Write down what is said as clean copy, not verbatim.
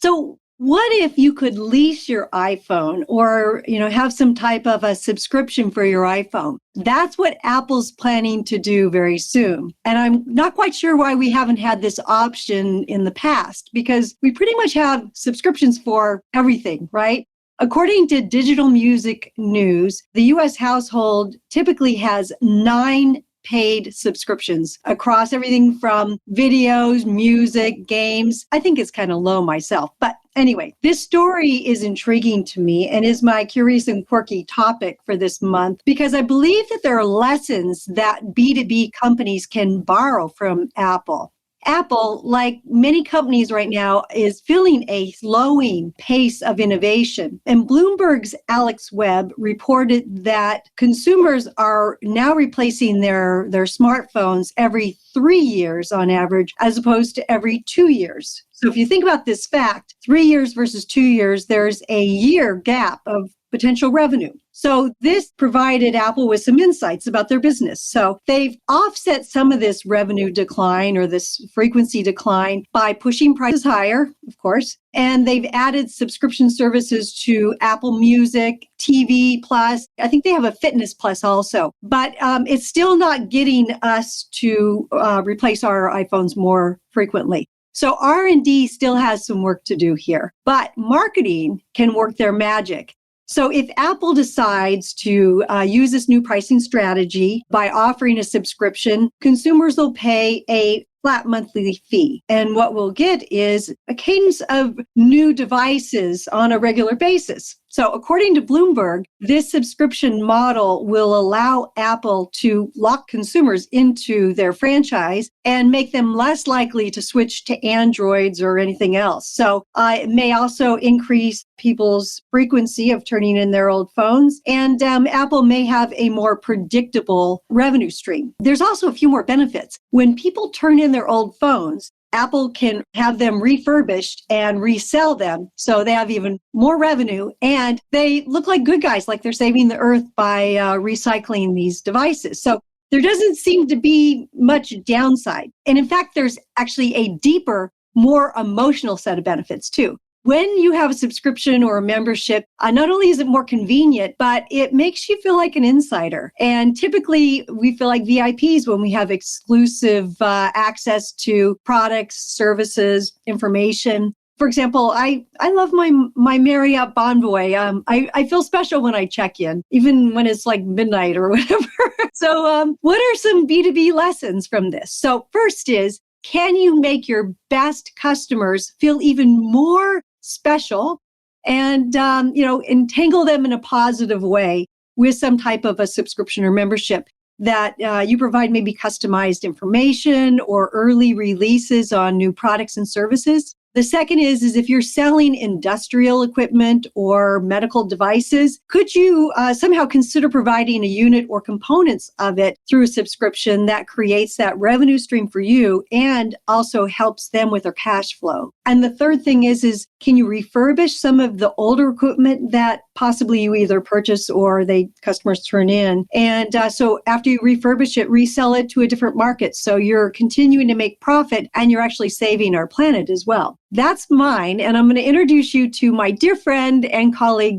So what if you could lease your iPhone or, have some type of a subscription for your iPhone? That's what Apple's planning to do very soon. And I'm not quite sure why we haven't had this option in the past, because we pretty much have subscriptions for everything, right? According to Digital Music News, the US household typically has 9 paid subscriptions across everything from videos, music, games. I think it's kind of low myself. But anyway, this story is intriguing to me and is my curious and quirky topic for this month, because I believe that there are lessons that B2B companies can borrow from Apple. Apple, like many companies right now, is feeling a slowing pace of innovation. And Bloomberg's Alex Webb reported that consumers are now replacing their smartphones every 3 years on average, as opposed to every 2 years. So if you think about this fact, 3 years versus 2 years, there's a year gap of potential revenue. So this provided Apple with some insights about their business. So they've offset some of this revenue decline or this frequency decline by pushing prices higher, of course. And they've added subscription services to Apple Music, TV Plus. I think they have a Fitness Plus also. But it's still not getting us to replace our iPhones more frequently. So R&D still has some work to do here, but marketing can work their magic. So if Apple decides to use this new pricing strategy by offering a subscription, consumers will pay a flat monthly fee. And what we'll get is a cadence of new devices on a regular basis. So according to Bloomberg, this subscription model will allow Apple to lock consumers into their franchise and make them less likely to switch to Androids or anything else. So it may also increase people's frequency of turning in their old phones. And Apple may have a more predictable revenue stream. There's also a few more benefits. When people turn in their old phones, Apple can have them refurbished and resell them. So they have even more revenue and they look like good guys, like they're saving the earth by recycling these devices. So there doesn't seem to be much downside. And in fact, there's actually a deeper, more emotional set of benefits too. When you have a subscription or a membership, not only is it more convenient, but it makes you feel like an insider. And typically, we feel like VIPs when we have exclusive access to products, services, information. For example, I love my Marriott Bonvoy. I feel special when I check in, even when it's like midnight or whatever. So what are some B2B lessons from this? So first is, can you make your best customers feel even more special and, entangle them in a positive way with some type of a subscription or membership that you provide maybe customized information or early releases on new products and services? The second is if you're selling industrial equipment or medical devices, could you somehow consider providing a unit or components of it through a subscription that creates that revenue stream for you and also helps them with their cash flow? And the third thing is can you refurbish some of the older equipment that possibly you either purchase or customers turn in? And so after you refurbish it, resell it to a different market. So you're continuing to make profit and you're actually saving our planet as well. That's mine. And I'm going to introduce you to my dear friend and colleague,